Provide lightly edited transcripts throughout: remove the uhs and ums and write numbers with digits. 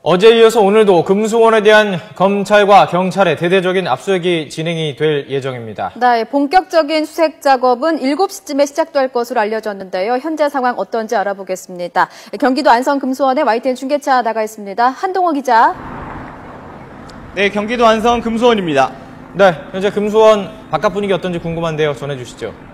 어제에 이어서 오늘도 금수원에 대한 검찰과 경찰의 대대적인 압수수색이 진행이 될 예정입니다. 네, 본격적인 수색 작업은 7시쯤에 시작될 것으로 알려졌는데요. 현재 상황 어떤지 알아보겠습니다. 경기도 안성 금수원에 YTN 중계차 나가 있습니다. 한동호 기자. 네, 경기도 안성 금수원입니다. 네, 현재 금수원 바깥 분위기 어떤지 궁금한데요. 전해주시죠.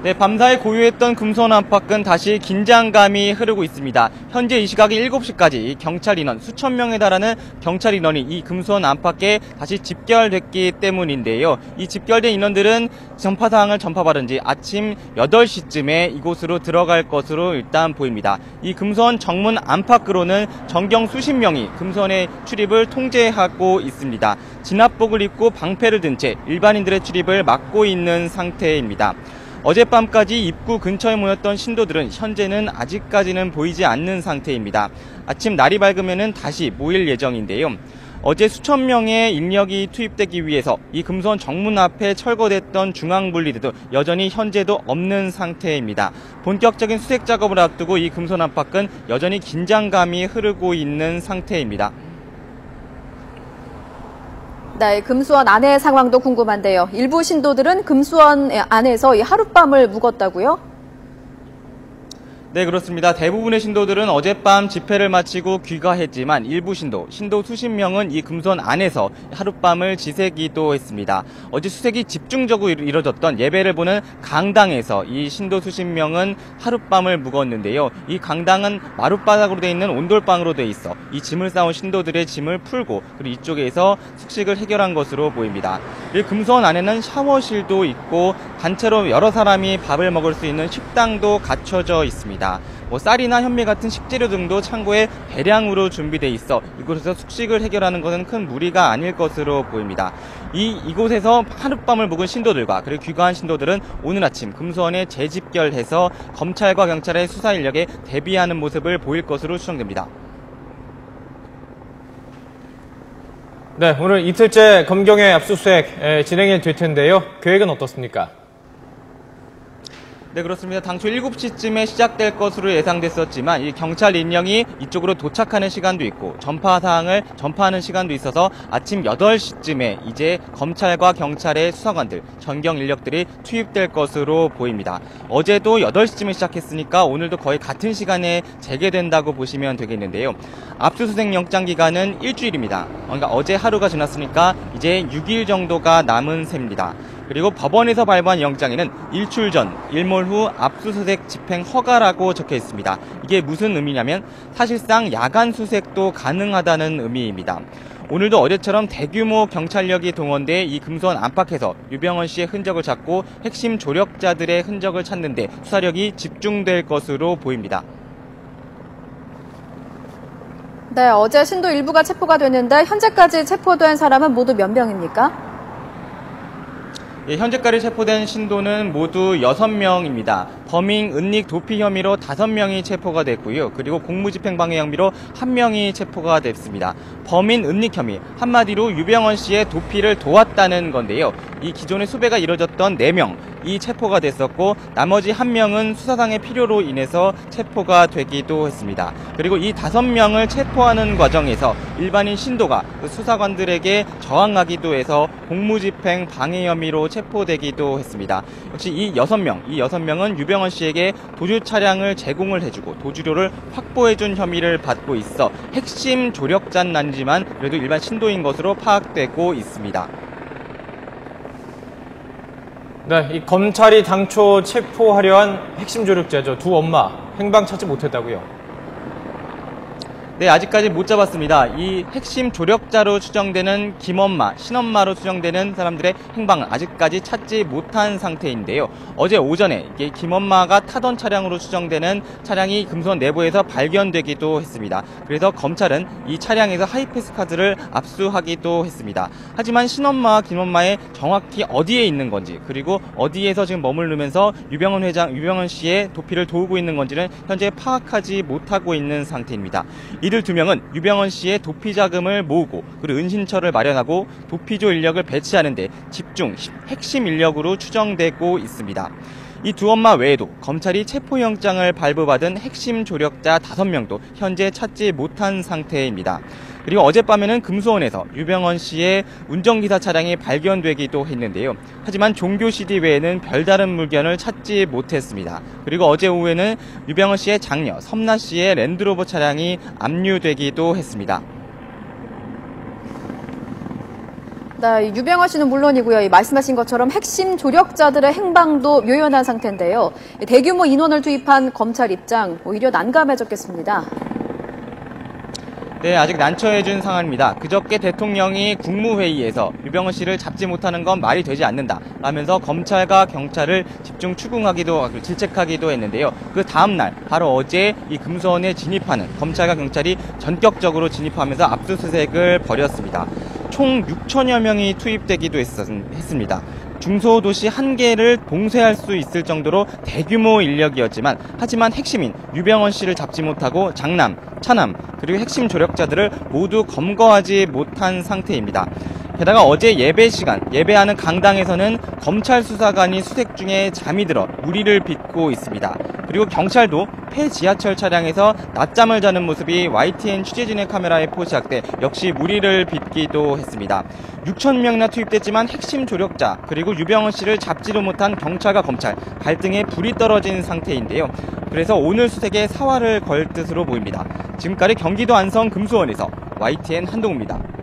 네, 밤사이 고요했던 금수원 안팎은 다시 긴장감이 흐르고 있습니다. 현재 이 시각이 7시까지 경찰 인원 수천 명에 달하는 경찰 인원이 이 금수원 안팎에 다시 집결됐기 때문인데요. 이 집결된 인원들은 전파 사항을 전파받은 지 아침 8시쯤에 이곳으로 들어갈 것으로 일단 보입니다. 이 금수원 정문 안팎으로는 전경 수십 명이 금수원의 출입을 통제하고 있습니다. 진압복을 입고 방패를 든 채 일반인들의 출입을 막고 있는 상태입니다. 어젯밤까지 입구 근처에 모였던 신도들은 현재는 아직까지는 보이지 않는 상태입니다. 아침 날이 밝으면 다시 모일 예정인데요. 어제 수천 명의 인력이 투입되기 위해서 이 금수원 정문 앞에 철거됐던 중앙분리대도 여전히 현재도 없는 상태입니다. 본격적인 수색 작업을 앞두고 이 금수원 안팎은 여전히 긴장감이 흐르고 있는 상태입니다. 네, 금수원 안의 상황도 궁금한데요. 일부 신도들은 금수원 안에서 하룻밤을 묵었다고요? 네, 그렇습니다. 대부분의 신도들은 어젯밤 집회를 마치고 귀가했지만 일부 신도 수십 명은 이 금수원 안에서 하룻밤을 지새기도 했습니다. 어제 수색이 집중적으로 이뤄졌던 예배를 보는 강당에서 이 신도 수십 명은 하룻밤을 묵었는데요. 이 강당은 마룻바닥으로 되어 있는 온돌방으로 되어 있어 이 짐을 싸온 신도들의 짐을 풀고 그리고 이쪽에서 숙식을 해결한 것으로 보입니다. 이 금수원 안에는 샤워실도 있고 단체로 여러 사람이 밥을 먹을 수 있는 식당도 갖춰져 있습니다. 쌀이나 현미 같은 식재료 등도 창고에 대량으로 준비돼 있어 이곳에서 숙식을 해결하는 것은 큰 무리가 아닐 것으로 보입니다. 이곳에서 하룻밤을 묵은 신도들과 그리고 귀가한 신도들은 오늘 아침 금수원에 재집결해서 검찰과 경찰의 수사 인력에 대비하는 모습을 보일 것으로 추정됩니다. 네, 오늘 이틀째 검경의 압수수색 진행이 될 텐데요. 계획은 어떻습니까? 네, 그렇습니다. 당초 7시쯤에 시작될 것으로 예상됐었지만 이 경찰 인력이 이쪽으로 도착하는 시간도 있고 전파 사항을 전파하는 시간도 있어서 아침 8시쯤에 이제 검찰과 경찰의 수사관들, 전경 인력들이 투입될 것으로 보입니다. 어제도 8시쯤에 시작했으니까 오늘도 거의 같은 시간에 재개된다고 보시면 되겠는데요. 압수수색 영장 기간은 일주일입니다. 그러니까 어제 하루가 지났으니까 이제 6일 정도가 남은 셈입니다. 그리고 법원에서 발부한 영장에는 일출 전, 일몰 후 압수수색 집행 허가라고 적혀 있습니다. 이게 무슨 의미냐면 사실상 야간 수색도 가능하다는 의미입니다. 오늘도 어제처럼 대규모 경찰력이 동원돼 이 금수원 안팎에서 유병헌 씨의 흔적을 찾고 핵심 조력자들의 흔적을 찾는 데 수사력이 집중될 것으로 보입니다. 네, 어제 신도 일부가 체포가 됐는데 현재까지 체포된 사람은 모두 몇 명입니까? 예, 현재까지 체포된 신도는 모두 6명입니다. 범행, 은닉, 도피 혐의로 5명이 체포가 됐고요. 그리고 공무집행방해 혐의로 1명이 체포가 됐습니다. 범인 은닉 혐의, 한마디로 유병헌 씨의 도피를 도왔다는 건데요. 이 기존의 수배가 이뤄졌던 4명, 이 체포가 됐었고 나머지 1명은 수사상의 필요로 인해서 체포가 되기도 했습니다. 그리고 이 5명을 체포하는 과정에서 일반인 신도가 그 수사관들에게 저항하기도 해서 공무집행 방해 혐의로 체포되기도 했습니다. 역시 이 6명은 유병헌 씨에게 도주 차량을 제공을 해주고 도주료를 확보해준 혐의를 받고 있어 핵심 조력자는 아니지만 그래도 일반 신도인 것으로 파악되고 있습니다. 네, 이 검찰이 당초 체포하려 한 핵심 조력자죠. 두 엄마, 행방 찾지 못했다고요? 네, 아직까지 못 잡았습니다. 이 핵심 조력자로 추정되는 김엄마, 신엄마로 추정되는 사람들의 행방을 아직까지 찾지 못한 상태인데요. 어제 오전에 이게 김엄마가 타던 차량으로 추정되는 차량이 금수원 내부에서 발견되기도 했습니다. 그래서 검찰은 이 차량에서 하이패스 카드를 압수하기도 했습니다. 하지만 신엄마와 김엄마의 정확히 어디에 있는 건지 그리고 어디에서 지금 머무르면서 유병헌 씨의 도피를 도우고 있는 건지는 현재 파악하지 못하고 있는 상태입니다. 이들 2명은 유병헌 씨의 도피 자금을 모으고 그리고 은신처를 마련하고 도피조 인력을 배치하는 데 집중 핵심 인력으로 추정되고 있습니다. 이 두 엄마 외에도 검찰이 체포영장을 발부받은 핵심 조력자 5명도 현재 찾지 못한 상태입니다. 그리고 어젯밤에는 금수원에서 유병헌 씨의 운전기사 차량이 발견되기도 했는데요. 하지만 종교 CD 외에는 별다른 물건을 찾지 못했습니다. 그리고 어제 오후에는 유병헌 씨의 장녀 섬나 씨의 랜드로버 차량이 압류되기도 했습니다. 네, 유병헌 씨는 물론이고요. 말씀하신 것처럼 핵심 조력자들의 행방도 묘연한 상태인데요. 대규모 인원을 투입한 검찰 입장 오히려 난감해졌겠습니다. 네, 아직 난처해진 상황입니다. 그저께 대통령이 국무회의에서 유병헌 씨를 잡지 못하는 건 말이 되지 않는다 라면서 검찰과 경찰을 집중 추궁하기도 질책하기도 했는데요. 그 다음날 바로 어제 이 금수원에 진입하는 검찰과 경찰이 전격적으로 진입하면서 압수수색을 벌였습니다. 총 6천여 명이 투입되기도 했습니다. 중소도시 1개를 봉쇄할 수 있을 정도로 대규모 인력이었지만 하지만 핵심인 유병헌 씨를 잡지 못하고 장남, 차남 그리고 핵심 조력자들을 모두 검거하지 못한 상태입니다. 게다가 어제 예배 시간, 예배하는 강당에서는 검찰 수사관이 수색 중에 잠이 들어 무리를 빚고 있습니다. 그리고 경찰도 폐지하철 차량에서 낮잠을 자는 모습이 YTN 취재진의 카메라에 포착돼 역시 무리를 빚기도 했습니다. 6천 명이나 투입됐지만 핵심 조력자 그리고 유병헌 씨를 잡지도 못한 경찰과 검찰 갈등에 불이 떨어진 상태인데요. 그래서 오늘 수색에 사활을 걸 뜻으로 보입니다. 지금까지 경기도 안성 금수원에서 YTN 한동우입니다.